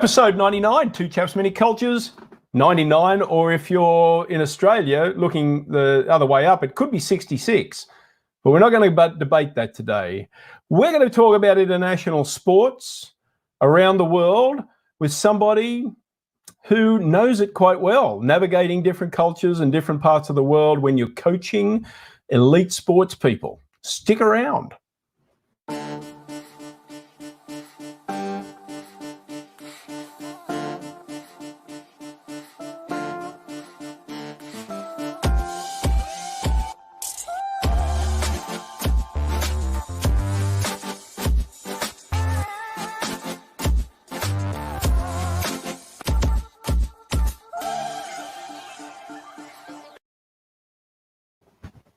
Episode 99, Two Chaps, Many Cultures, 99, or if you're in Australia looking the other way up, it could be 66. But we're not going to debate that today. We're going to talk about international sports around the world with somebody who knows it quite well, navigating different cultures and different parts of the world when you're coaching elite sports people. Stick around.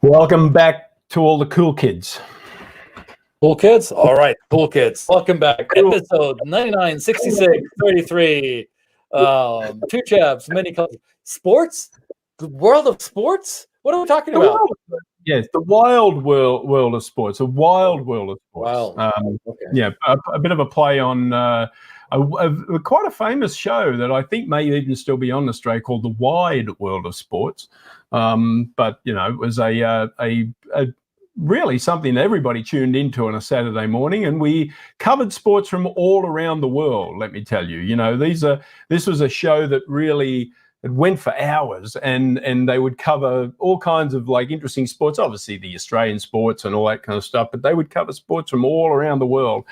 Welcome back to all the cool kids. Cool kids? All right, cool kids. Welcome back. Cool. Episode 99, 66, 33. Two chaps, many cultures. Sports? The world of sports? What are we talking about? Yes, the wild world of sports. A wild world of sports. Wow. Okay. Yeah, a bit of a play on quite a famous show that I think may even still be on Australia called The Wide World of Sports. But, you know, it was a really something that everybody tuned into on a Saturday morning, and we covered sports from all around the world, let me tell you. You know, this was a show that really it went for hours, and they would cover all kinds of like interesting sports, obviously the Australian sports and all that kind of stuff, but they would cover sports from all around the world.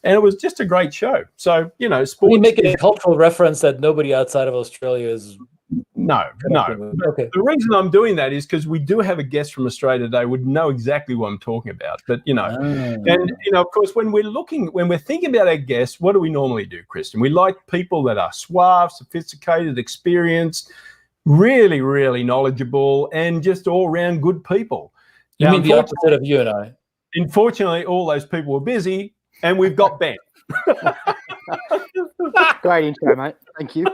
And it was just a great show. So, you know, sports. We make a cultural reference that nobody outside of Australia is. No. Okay. The reason I'm doing that is because we do have a guest from Australia today who would know exactly what I'm talking about. But, you know, and, you know, of course, when we're thinking about our guests, what do we normally do, Kristen? We like people that are suave, sophisticated, experienced, really, really knowledgeable, and just all around good people. You mean the opposite of you and I? Unfortunately, all those people were busy, and we've got Ben. Great intro, mate. Thank you.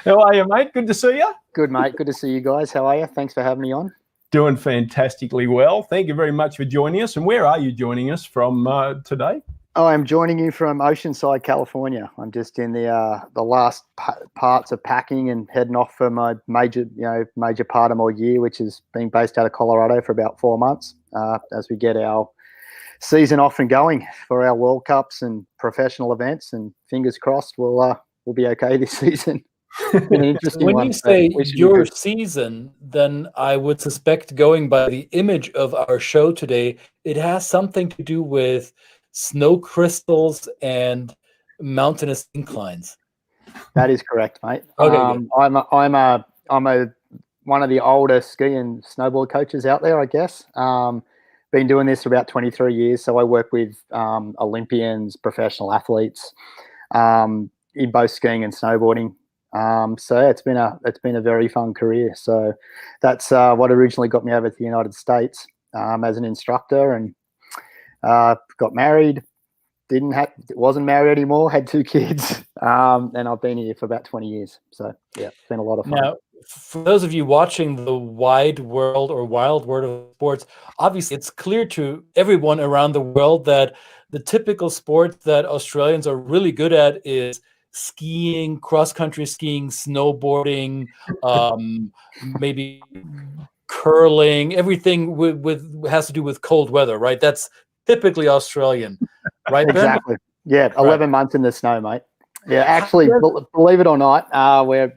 How are you, mate? Good to see you. Good, mate. Good to see you guys. How are you? Thanks for having me on. Doing fantastically well. Thank you very much for joining us. And where are you joining us from today? Oh, I'm joining you from Oceanside, California. I'm just in the last parts of packing and heading off for my major part of my year, which is being based out of Colorado for about 4 months as we get our season off and going for our World Cups and professional events, and fingers crossed we'll be okay this season. Been an interesting when one, you say your season, then I would suspect, going by the image of our show today, it has something to do with snow crystals and mountainous inclines. That is correct, mate. Okay, I'm one of the older ski and snowboard coaches out there, I guess. Been doing this for about 23 years. So I work with Olympians, professional athletes in both skiing and snowboarding. So it's been a very fun career. So that's what originally got me over to the United States as an instructor, and got married. Wasn't married anymore. Had 2 kids, and I've been here for about 20 years. So yeah, it's been a lot of fun. Now, for those of you watching the wide world or wild world of sports, obviously it's clear to everyone around the world that the typical sport that Australians are really good at is skiing, cross-country skiing, snowboarding, maybe curling, everything with has to do with cold weather, right? That's typically Australian, right? Exactly. Yeah, 11 months in the snow, mate. Yeah, actually, believe it or not, we're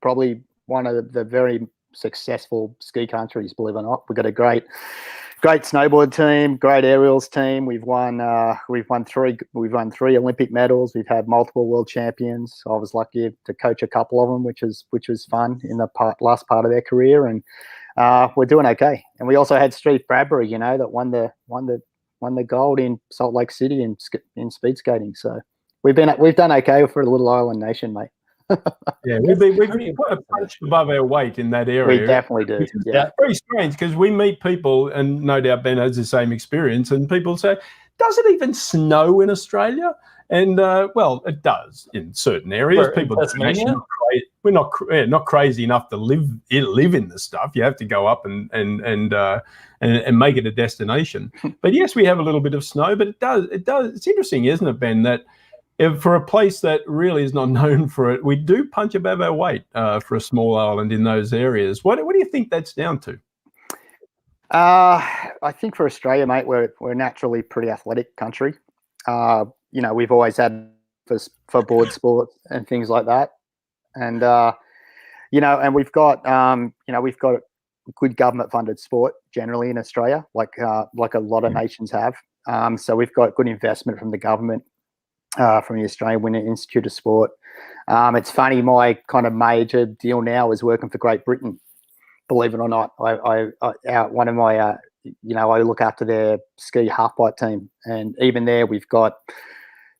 probably one of the very successful ski countries, believe it or not. We've got a great snowboard team, great aerials team. We've won 3 Olympic medals. We've had multiple world champions. I was lucky to coach a couple of them, which was fun in the last part of their career, and we're doing okay. And we also had Steve Bradbury, you know, that won the gold in Salt Lake City in speed skating. So we've done okay for a little island nation, mate. Yeah, we've quite a punch above our weight in that area. We definitely do. Yeah, very strange, because we meet people, and no doubt Ben has the same experience, and people say, "Does it even snow in Australia?" And well, it does in certain areas. People we're not crazy enough to live in this stuff. You have to go up and make it a destination. But yes, we have a little bit of snow, but it does. It's interesting, isn't it, Ben, that for a place that really is not known for it, we do punch above our weight for a small island in those areas. What do you think that's down to? I think for Australia, mate, we're naturally pretty athletic country. You know, we've always had for board sports and things like that, and you know, and we've got you know, we've got good government funded sport generally in Australia, like a lot of nations have. So we've got good investment from the government, from the Australian Winter Institute of Sport. It's funny, my kind of major deal now is working for Great Britain. Believe it or not, one of my, you know, I look after their ski half-pipe team, and even there we've got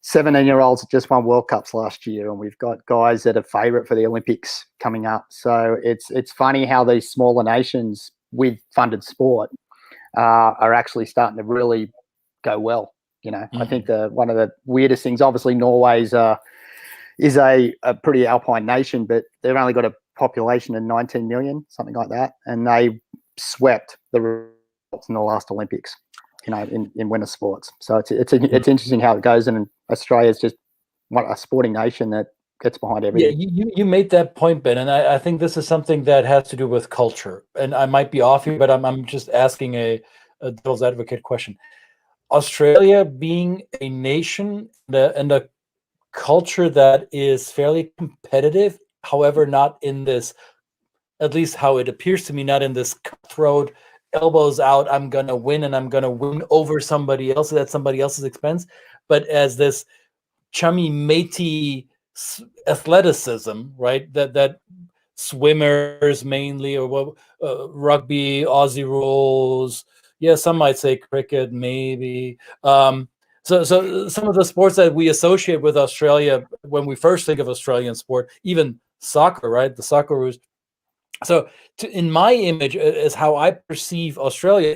17-year-olds that just won World Cups last year, and we've got guys that are favourite for the Olympics coming up. So it's funny how these smaller nations with funded sport are actually starting to really go well. You know, I think one of the weirdest things, obviously, Norway's is a pretty alpine nation, but they've only got a population of 19 million, something like that, and they swept the results in the last Olympics, you know, in winter sports. So it's interesting how it goes, and Australia's just a sporting nation that gets behind everything. Yeah, you made that point, Ben, and I think this is something that has to do with culture. And I might be off here, but I'm just asking a devil's advocate question. Australia being a nation and a culture that is fairly competitive, however, not in this, at least how it appears to me, not in this cutthroat, elbows out, I'm going to win and I'm going to win over somebody else at somebody else's expense, but as this chummy, matey athleticism, right? That swimmers mainly, or rugby, Aussie rules. Yeah, some might say cricket, maybe. So some of the sports that we associate with Australia when we first think of Australian sport, even soccer, right? The Socceroos. So in my image, is how I perceive Australia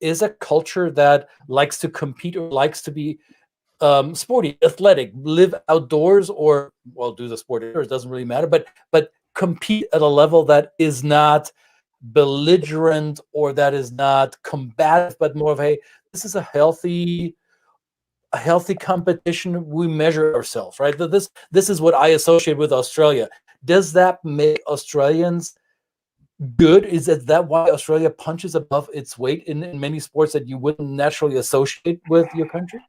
is a culture that likes to compete or likes to be sporty, athletic, live outdoors, or, well, do the sport indoors, doesn't really matter, but compete at a level that is not belligerent or that is not combative, but more of this is a healthy competition. We measure ourselves, right? This is what I associate with Australia. Does that make Australians good? Is that why Australia punches above its weight in many sports that you wouldn't naturally associate with your country?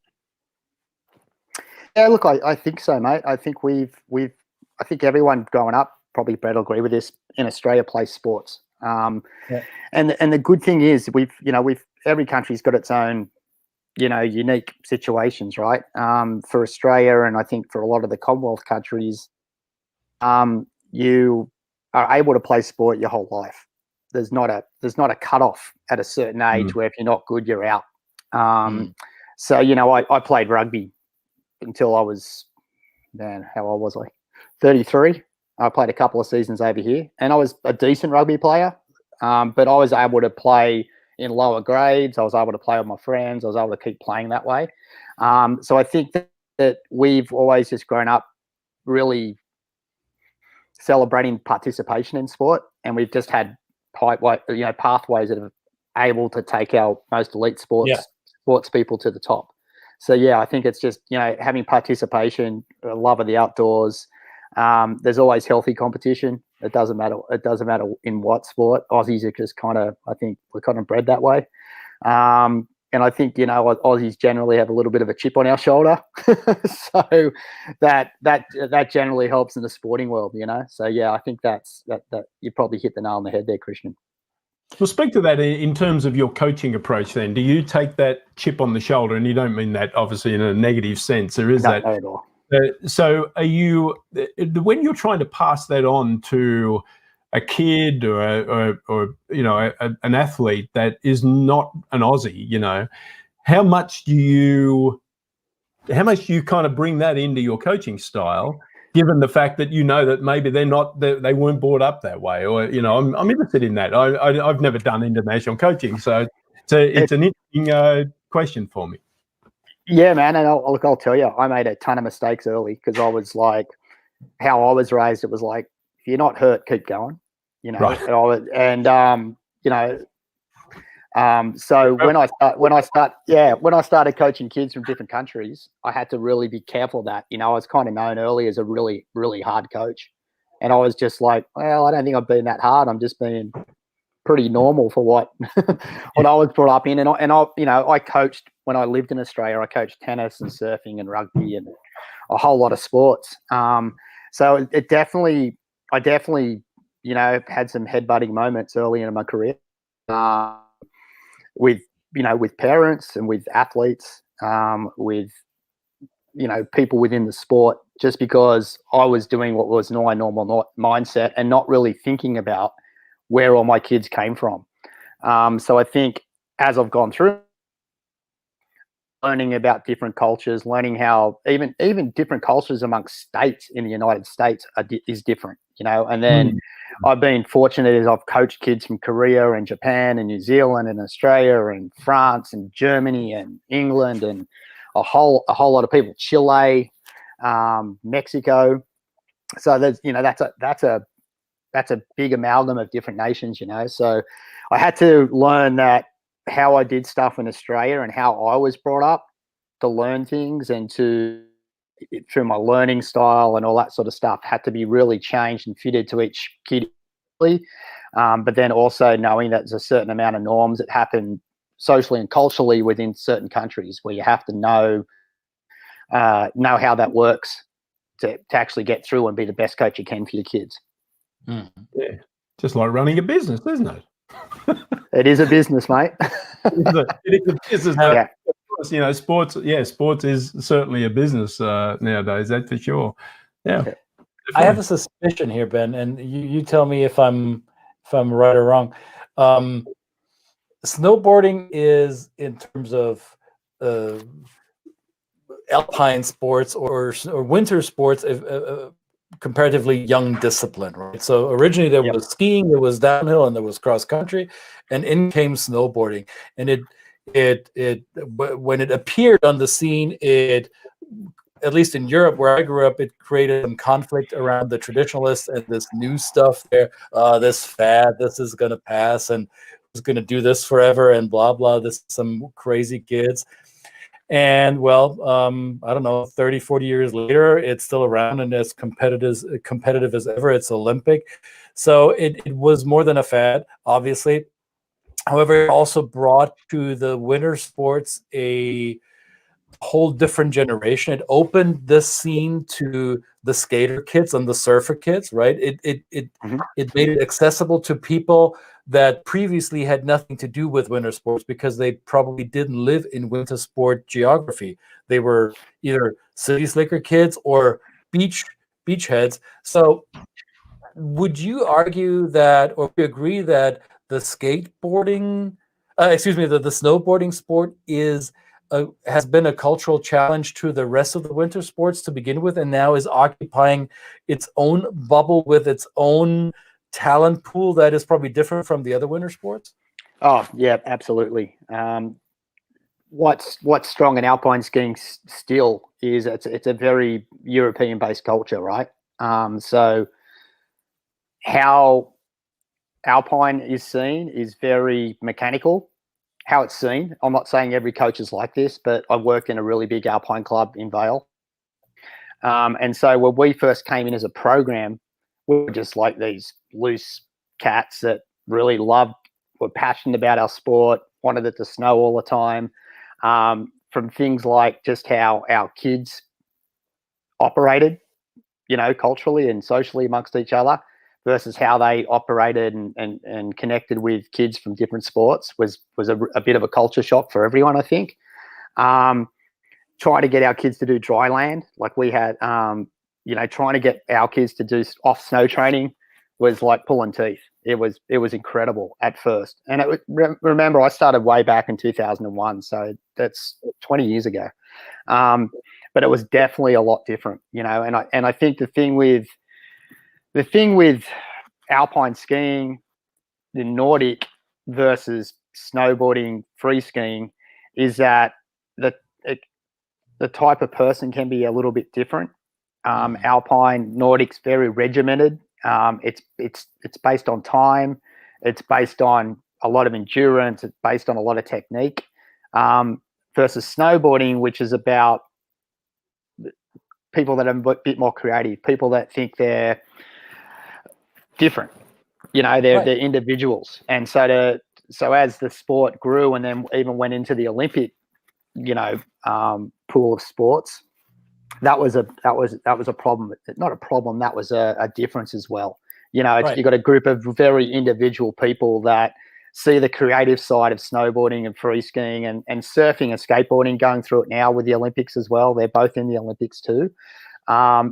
Yeah, look, I think so, mate. I think I think everyone growing up, probably Brett will agree with this, in Australia plays sports. And the good thing is every country's got its own, you know, unique situations, right? For Australia, and I think for a lot of the Commonwealth countries, you are able to play sport your whole life. There's not a cutoff at a certain age where if you're not good, you're out. So, you know, I played rugby until I was, how old was I? 33. I played a couple of seasons over here, and I was a decent rugby player, but I was able to play in lower grades. I was able to play with my friends. I was able to keep playing that way. So I think that we've always just grown up really celebrating participation in sport, and we've just had pathways that are able to take our most elite sports people to the top. So yeah, I think it's just, you know, having participation, a love of the outdoors. There's always healthy competition. It doesn't matter. It doesn't matter in what sport. Aussies are just I think we're kind of bred that way. And I think, you know, Aussies generally have a little bit of a chip on our shoulder. So that generally helps in the sporting world, you know. So yeah, I think that you probably hit the nail on the head there, Christian. Well, speak to that in terms of your coaching approach then. Do you take that chip on the shoulder, and you don't mean that obviously in a negative sense, there is that. Not at all. So are you, when you're trying to pass that on to a kid or you know, an athlete that is not an Aussie, you know, how much do you kind of bring that into your coaching style, given the fact that you know that maybe they weren't brought up that way? Or, you know, I'm interested in that. I've never done international coaching, so it's an interesting question for me. Yeah, man, and I'll tell you, I made a ton of mistakes early because I was like, how I was raised, it was like, if you're not hurt, keep going, you know. Right. And you know, So when I started coaching kids from different countries, I had to really be careful of that. I was kind of known early as a really, really hard coach. And I was just like, well, I don't think I've been that hard. I'm just being pretty normal for what what I was brought up in. And I coached when I lived in Australia. I coached tennis and surfing and rugby and a whole lot of sports. So I definitely, had some headbutting moments early in my career with parents and with athletes, with people within the sport, just because I was doing what was my normal mindset and not really thinking about where all my kids came from. So I think as I've gone through, learning about different cultures, learning how even different cultures amongst states in the United States is different, and then I've been fortunate as I've coached kids from Korea and Japan and New Zealand and Australia and France and Germany and England and a whole lot of people, Chile, Mexico. So there's, that's a big amalgam of different nations, So I had to learn that how I did stuff in Australia and how I was brought up to learn things and through my learning style and all that sort of stuff had to be really changed and fitted to each kid. But then also knowing that there's a certain amount of norms that happen socially and culturally within certain countries where you have to know how that works to actually get through and be the best coach you can for your kids. Yeah, just like running a business, isn't it? It is a business, mate. It is a business. Yeah. Sports. Yeah, sports is certainly a business nowadays. That's for sure. Yeah. Definitely. I have a suspicion here, Ben, and you tell me if I'm right or wrong. Snowboarding is, in terms of alpine sports or winter sports, a comparatively young discipline, right? So originally there was skiing, there was downhill, and there was cross country, and in came snowboarding. And when it appeared on the scene, at least in Europe where I grew up, it created some conflict around the traditionalists and this new stuff there. This fad, this is going to pass, and it's going to do this forever, and blah blah. This is some crazy kids. And well, I don't know, 30, 40 years later, it's still around and as competitive as ever. It's Olympic. So it was more than a fad, obviously. However, it also brought to the winter sports a whole different generation. It opened this scene to the skater kids and the surfer kids, right? It made it accessible to people that previously had nothing to do with winter sports because they probably didn't live in winter sport geography. They were either city slicker kids or beach heads. So would you argue that, or agree that the skateboarding, the snowboarding sport has been a cultural challenge to the rest of the winter sports to begin with, and now is occupying its own bubble with its own talent pool that is probably different from the other winter sports? Oh yeah, absolutely. What's strong in alpine skiing still is it's a very European-based culture, right? So how alpine is seen is very mechanical. How it's seen, I'm not saying every coach is like this, but I worked in a really big alpine club in Vale. And so when we first came in as a program, we were just like these loose cats that really were passionate about our sport, wanted it to snow all the time. From things like just how our kids operated, culturally and socially amongst each other, versus how they operated and connected with kids from different sports was a bit of a culture shock for everyone, I think. Trying to get our kids to do dry land, like we had, trying to get our kids to do off snow training was like pulling teeth. It was incredible at first. And remember, I started way back in 2001, so that's 20 years ago. But it was definitely a lot different, and I think the thing with alpine skiing, the Nordic versus snowboarding, free skiing, is that the type of person can be a little bit different. Alpine, Nordic's very regimented. It's based on time. It's based on a lot of endurance. It's based on a lot of technique, versus snowboarding, which is about people that are a bit more creative, people that think they're different. You know, they're individuals. And so as the sport grew and then even went into the Olympic, pool of sports, that was a problem. Not a problem. That was a difference as well. You know, you got a group of very individual people that see the creative side of snowboarding and free skiing and surfing and skateboarding going through it now with the Olympics as well. They're both in the Olympics too,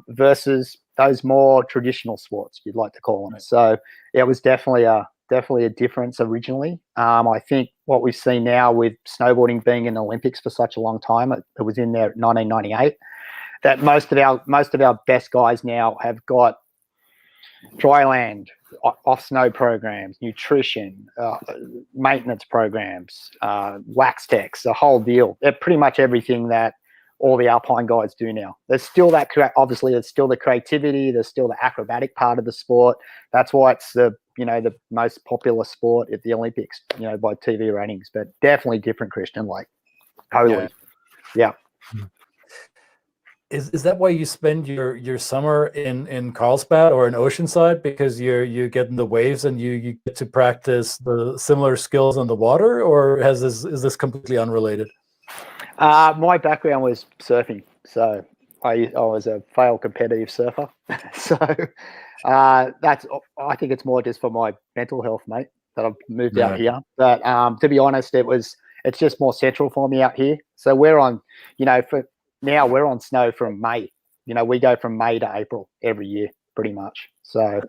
versus those more traditional sports, you'd like to call them. So it was definitely a difference originally. I think what we've seen now with snowboarding being in the Olympics for such a long time, it was in there 1998, that most of our best guys now have got dry land, off snow programs, nutrition, maintenance programs, wax techs, the whole deal. They're pretty much everything that all the alpine guys do now. There's still that, obviously there's still the creativity, there's still the acrobatic part of the sport. That's why it's the most popular sport at the Olympics, by TV ratings, but definitely different, Christian, like totally. Yeah. Is that why you spend your summer in Carlsbad or in Oceanside, because you get in the waves and you get to practice the similar skills on the water, or is this completely unrelated? My background was surfing, so I was a failed competitive surfer. So I think it's more just for my mental health, mate, that I've moved out here. But to be honest, it's just more central for me out here. So we're on, now we're on snow from May. We go from May to April every year, pretty much. So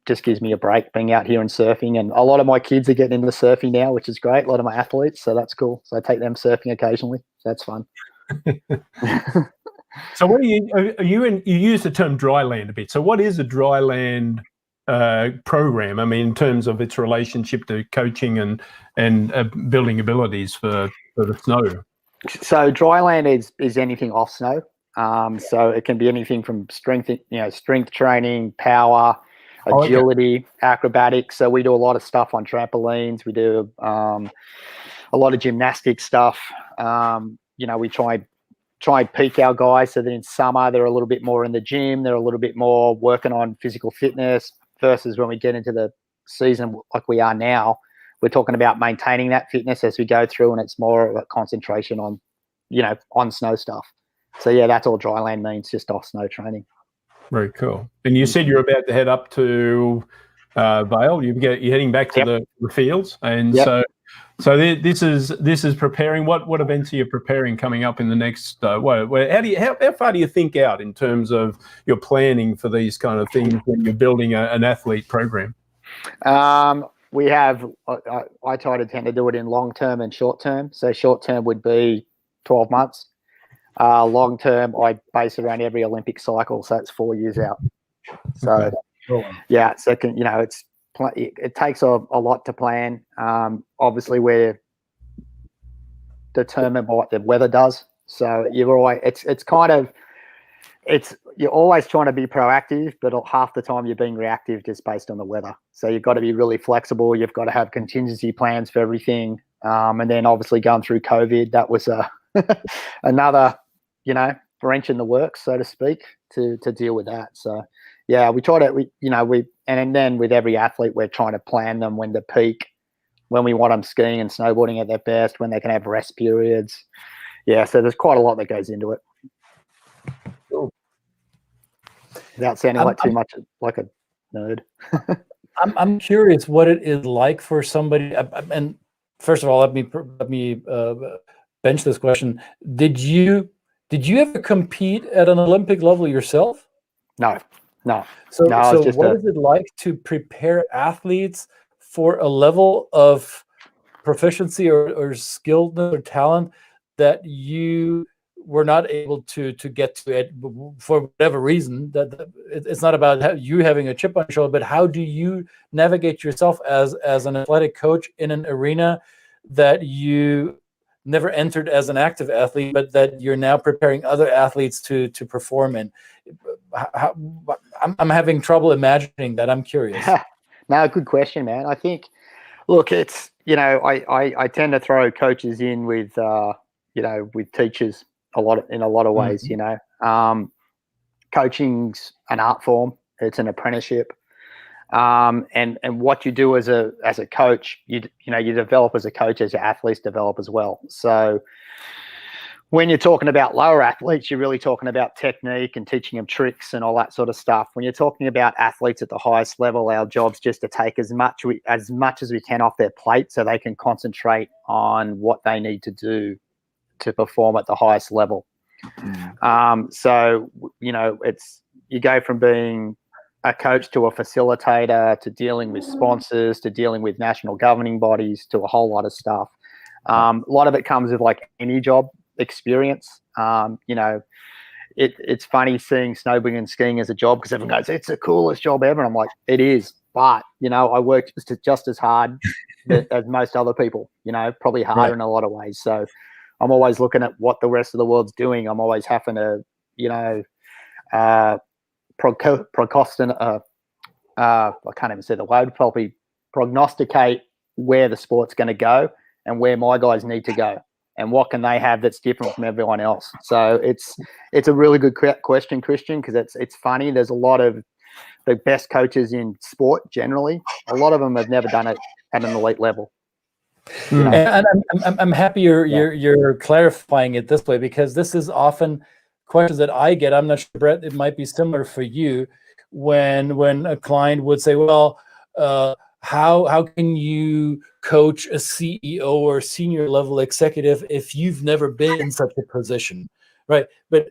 just gives me a break being out here and surfing. And a lot of my kids are getting into surfing now, which is great. A lot of my athletes, so that's cool. So I take them surfing occasionally. That's fun. So what you use the term dry land a bit. So what is a dry land program? I mean, in terms of its relationship to coaching and building abilities for the snow. So dry land is anything off snow. So it can be anything from strength training, power, agility, acrobatics. So we do a lot of stuff on trampolines. We do a lot of gymnastic stuff. We try and peak our guys so that in summer they're a little bit more in the gym. They're a little bit more working on physical fitness, versus when we get into the season like we are now, we're talking about maintaining that fitness as we go through, and it's more of a concentration on, on snow stuff. So yeah, that's all dry land means, just off snow training. Very cool. And you said you're about to head up to Vale. You're heading back to the fields, and so this is preparing. What events are you preparing coming up in the next? How far do you think out in terms of your planning for these kind of things when you're building an athlete program? We have. I try to tend to do it in long term and short term. So short term would be 12 months. Long term, I base it around every Olympic cycle, so it's 4 years out. So yeah, so it takes a lot to plan. Obviously, we're determined by what the weather does. So you're always trying to be proactive, but half the time you're being reactive just based on the weather. So you've got to be really flexible. You've got to have contingency plans for everything. And then obviously going through COVID, that was another, wrench in the works, so to speak, to deal with that. So yeah, we try to, and then with every athlete, we're trying to plan them when to peak, when we want them skiing and snowboarding at their best, when they can have rest periods. Yeah, so there's quite a lot that goes into it. Cool. Without sounding too much like a nerd. I'm curious what it is like for somebody. And first of all, let me bench this question. Did you ever compete at an Olympic level yourself? No. So what is it like to prepare athletes for a level of proficiency or skilledness or talent that you were not able to get to it for whatever reason? That it's not about you having a chip on your shoulder, but how do you navigate yourself as an athletic coach in an arena that you never entered as an active athlete, but that you're now preparing other athletes to perform in? I'm having trouble imagining that. I'm curious. No, good question, man. I think Look, it's, I tend to throw coaches in with, with teachers in a lot of ways. Coaching's an art form. It's an apprenticeship. And what you do as a coach, you develop as a coach as your athletes develop as well. So when you're talking about lower athletes, you're really talking about technique and teaching them tricks and all that sort of stuff. When you're talking about athletes at the highest level, our job's just to take as much as we can off their plate so they can concentrate on what they need to do to perform at the highest level. So, it's, you go from being a coach to a facilitator to dealing with sponsors to dealing with national governing bodies to a whole lot of stuff. A lot of it comes with like any job experience. It's funny seeing snowboarding and skiing as a job because everyone goes, it's the coolest job ever. And I'm like, it is. But, I work just as hard as most other people, probably harder in a lot of ways. So I'm always looking at what the rest of the world's doing. I'm always having to, I can't even say the word, probably prognosticate where the sport's going to go and where my guys need to go and what can they have that's different from everyone else. So it's a really good question, Christian, because it's funny. There's a lot of the best coaches in sport generally. A lot of them have never done it at an elite level. And I'm happy you're clarifying it this way, because this is often questions that I get. I'm not sure, Brett, it might be similar for you when a client would say, well, how can you coach a CEO or senior level executive if you've never been in such a position, right? But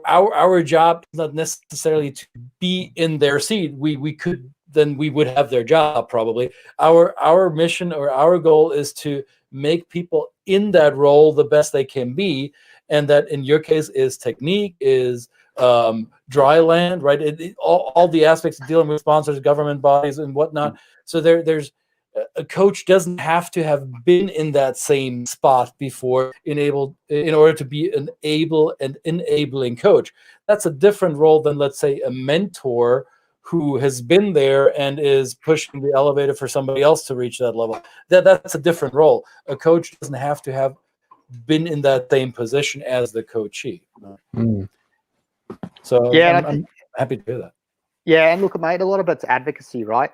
our job is not necessarily to be in their seat. We could, then we would have their job probably. Our mission or our goal is to make people in that role the best they can be, and that in your case is technique, is dry land, right? All the aspects of dealing with sponsors, government bodies, and whatnot. So there's a coach doesn't have to have been in that same spot before in order to be an able and enabling coach. That's a different role than, let's say, a mentor who has been there and is pushing the elevator for somebody else to reach that level. That's a different role. A coach doesn't have to have been in that same position as the coachee. So yeah, I'm happy to hear that. Yeah, and look, mate, a lot of it's advocacy, right?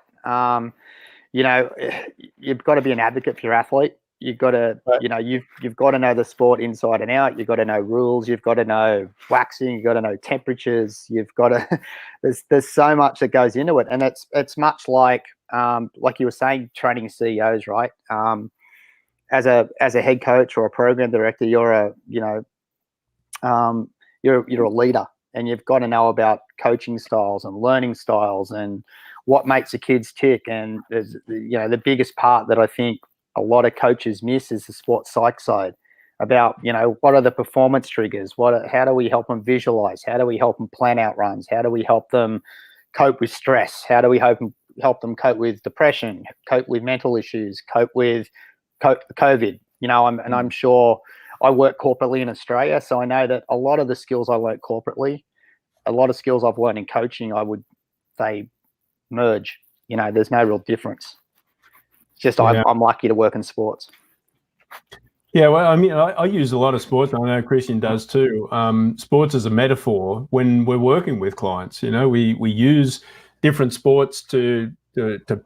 You've got to be an advocate for your athlete. You've got to, you've got to know the sport inside and out. You've got to know rules. You've got to know waxing. You've got to know temperatures. You've got to. There's so much that goes into it, and it's much like you were saying, training CEOs, right? As a head coach or a program director, you're a leader, and you've got to know about coaching styles and learning styles and what makes the kids tick. And there's, the biggest part that I think a lot of coaches miss is the sports psych side about, what are the performance triggers? How do we help them visualize? How do we help them plan out runs? How do we help them cope with stress? How do we help them cope with depression, cope with mental issues, cope with COVID? I'm sure I work corporately in Australia, so I know that a lot of the skills I learned corporately, a lot of skills I've learned in coaching, they merge. There's no real difference. It's just I'm lucky to work in sports. Yeah, well, I mean, I use a lot of sports. I know Christian does too. Sports as a metaphor when we're working with clients. We use different sports to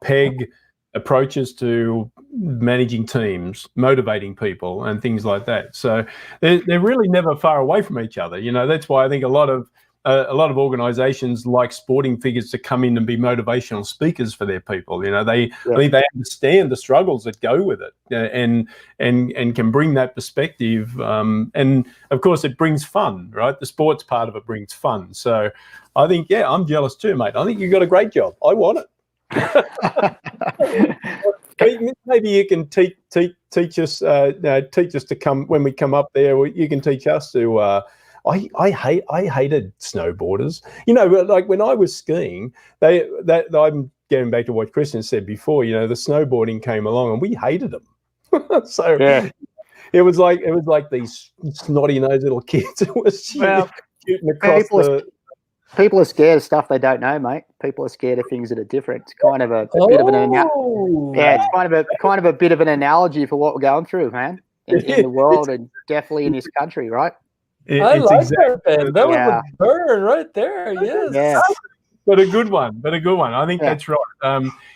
peg approaches to managing teams, motivating people, and things like that. So they're really never far away from each other. That's why I think a lot of organizations like sporting figures to come in and be motivational speakers for their people. I think they understand the struggles that go with it, and can bring that perspective. And of course, it brings fun, right? The sports part of it brings fun. So I think, I'm jealous too, mate. I think you've got a great job. I want it. Maybe you can teach us to come when we come up there. You can teach us to. I hated snowboarders. Like when I was skiing, I'm getting back to what Christian said before. The snowboarding came along and we hated them. So it was like these snotty nosed little kids who were shooting across People are scared of stuff they don't know, mate. People are scared of things that are different. It's kind of a bit of an it's kind of a bit of an analogy for what we're going through, man, in the world and definitely in this country, right? I like that, Ben. That was a burn right there. Yes. Yeah. But a good one. I think that's right.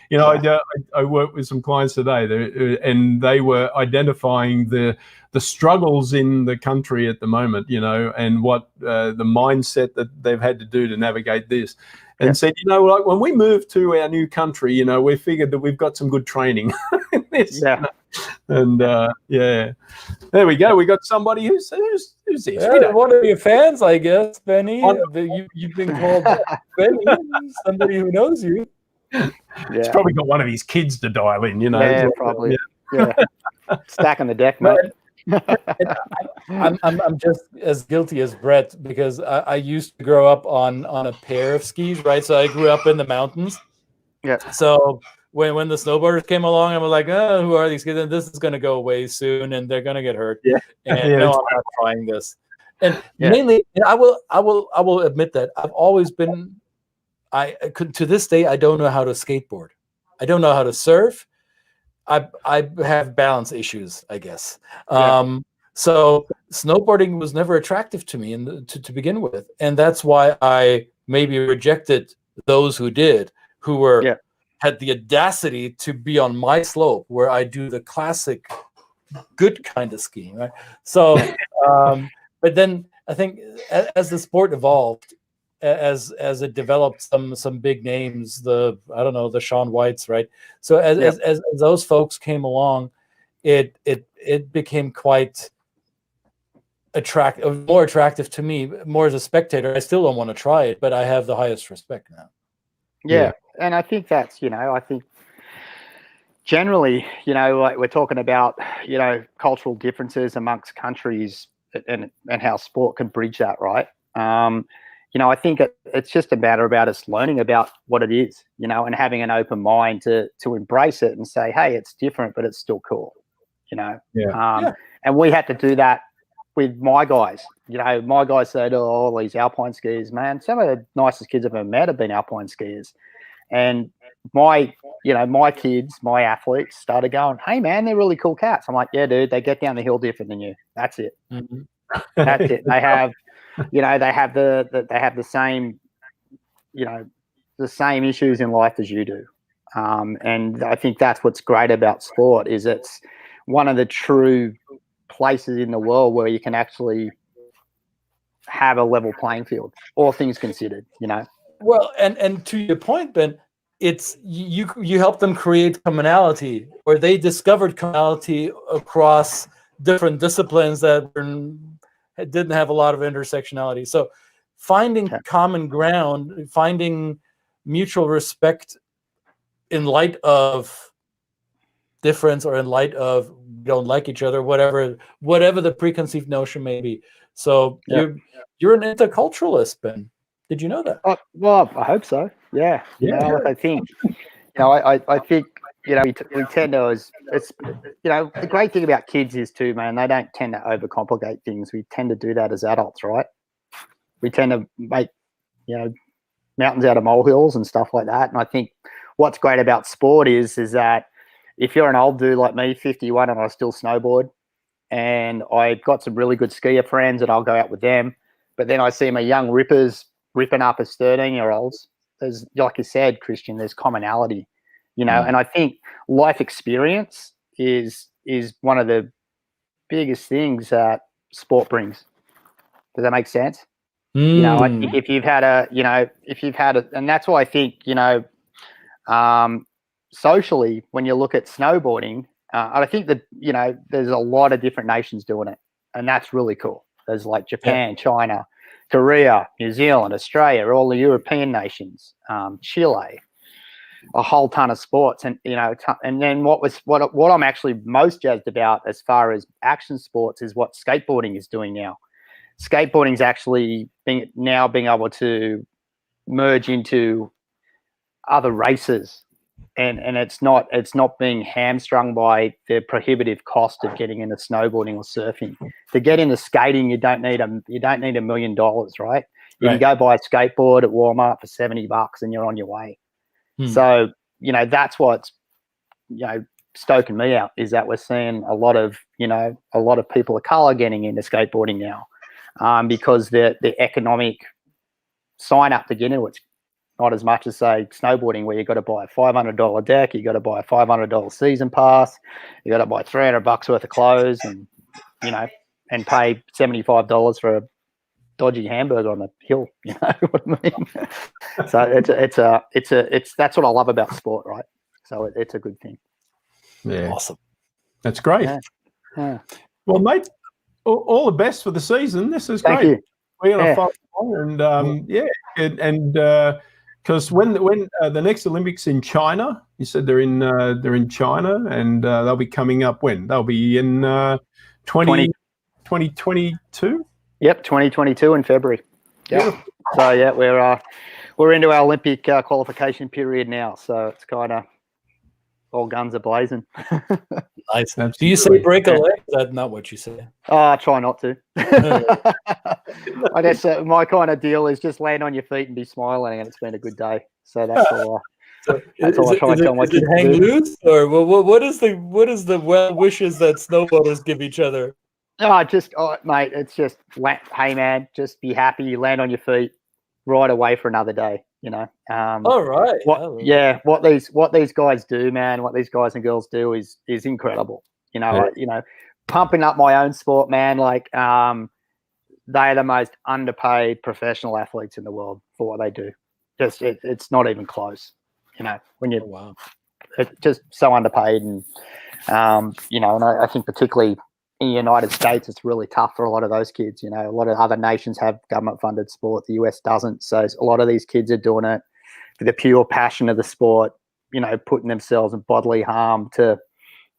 You know, I worked with some clients today, and they were identifying the struggles in the country at the moment, you know, and what the mindset that they've had to do to navigate this. And said, you know, like when we move to our new country, you know, we figured that we've got some good training in this. Yeah. And there we go. We got somebody who's this. Yeah, one of your fans, I guess, Benny. You've been called Benny, somebody who knows you. He's probably got one of his kids to dial in, you know. Yeah, probably. Yeah. Stacking the deck, mate. I'm just as guilty as Brett because I used to grow up on a pair of skis, right? So I grew up in the mountains. Yeah. So when the snowboarders came along, I was like, oh, who are these kids? And this is going to go away soon, and they're going to get hurt. Yeah. And no, I'm not trying this. And mainly, and I will admit that I've always been. To this day, I don't know how to skateboard. I don't know how to surf. I have balance issues, I guess. So snowboarding was never attractive to me to begin with. And that's why I maybe rejected those who did, who were had the audacity to be on my slope where I do the classic good kind of skiing, right? So, but then I think as the sport evolved, as it developed some big names, the Shaun Whites, right? So as those folks came along, it became quite more attractive to me, more as a spectator. I still don't want to try it, but I have the highest respect now. Yeah. And I think that's, I think generally, like we're talking about, cultural differences amongst countries and how sport can bridge that, right? I think it's just a matter about us learning about what it is, and having an open mind to embrace it and say, hey, it's different, but it's still cool, And we had to do that with my guys. My guys said, oh, all these alpine skiers, man, some of the nicest kids I've ever met have been alpine skiers. And my kids, my athletes started going, hey, man, they're really cool cats. I'm like, yeah, dude, they get down the hill different than you. That's it. Mm-hmm. That's it. They have, they have the same, the same issues in life as you do. And I think that's what's great about sport is it's one of the true places in the world where you can actually have a level playing field, all things considered, Well, and to your point, Ben, it's you help them create commonality, or they discovered commonality across different disciplines that didn't have a lot of intersectionality. So finding common ground, finding mutual respect in light of difference or in light of we don't like each other, whatever the preconceived notion may be. So you're an interculturalist, Ben. Did you know that? Well, I hope so. Yeah. I think, I think, we tend to, it's the great thing about kids is too, man, they don't tend to overcomplicate things. We tend to do that as adults, right? We tend to make, mountains out of molehills and stuff like that. And I think what's great about sport is that if you're an old dude like me, 51, and I still snowboard, and I've got some really good skier friends and I'll go out with them, but then I see my young rippers ripping up as 13-year-olds, there's, like you said, Christian, there's commonality, and I think life experience is one of the biggest things that sport brings. Does that make sense? I think if you've had and that's why I think, socially, when you look at snowboarding, I think that, there's a lot of different nations doing it, and that's really cool. There's like Japan, China, Korea, New Zealand, Australia, all the European nations, Chile, a whole ton of sports. And, and then what I'm actually most jazzed about as far as action sports is what skateboarding is doing now. Skateboarding is actually being able to merge into other races. And it's not being hamstrung by the prohibitive cost of getting into snowboarding or surfing. To get into skating, you don't need $1 million, right? You Right. can go buy a skateboard at Walmart for $70 and you're on your way. So, you know, that's what's, you know, stoking me out, is that we're seeing a lot of, you know, a lot of people of color getting into skateboarding now, because the economic sign up to get into it's not as much as, say, snowboarding, where you've got to buy a $500 deck, you got to buy a $500 season pass, you got to buy $300 worth of clothes, and, you know, and pay $75 for a dodgy hamburger on the hill. You know what I mean? So it's that's what I love about sport, right? So it's a good thing. Yeah, Awesome. that's great. Yeah. Well, mate, all the best for the season. This is Thank great. you. We're gonna follow, and because when the next Olympics in China, you said they're in China, and they'll be coming up when? They'll be in 2022. Yep, 2022 in February. Yeah. So yeah, we're into our Olympic qualification period now. So it's kind of all guns are blazing. Nice. Absolutely. Do you say break a leg? Is that not what you say? I try not to. I guess my kind of deal is just land on your feet and be smiling, and it's been a good day. So that's all. That's all I try to tell my kids. Hang loose, or what is the well wishes that snowboarders give each other? Mate, it's just, hey man, just be happy, land on your feet, ride away for another day. You know. All right. What these guys do, man, what these guys and girls do is incredible. You know, pumping up my own sport, man. Like, they're the most underpaid professional athletes in the world for what they do. Just it's not even close. You know, when you it's just so underpaid, and you know, and I think particularly in the United States, it's really tough for a lot of those kids. You know, a lot of other nations have government-funded sport. The US doesn't. So a lot of these kids are doing it for the pure passion of the sport, you know, putting themselves in bodily harm to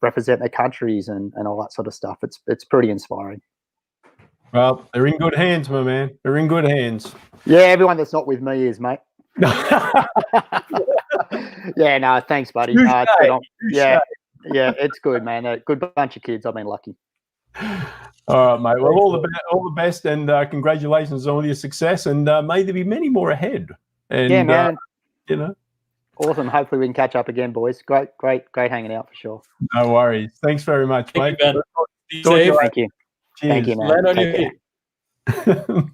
represent their countries and all that sort of stuff. It's pretty inspiring. Well, they're in good hands, my man. They're in good hands. Yeah, everyone that's not with me is, mate. Yeah, no, thanks, buddy. Yeah, it's good, man. A good bunch of kids. I've been lucky. All right, mate. Well, all the best, and congratulations on all your success, and may there be many more ahead. And, yeah, man. You know, awesome. Hopefully we can catch up again, boys. Great hanging out for sure. No worries. Thanks very much, mate. Thank you, Ben. Be safe. Thank you. Cheers. Thank you, man. Land on your feet.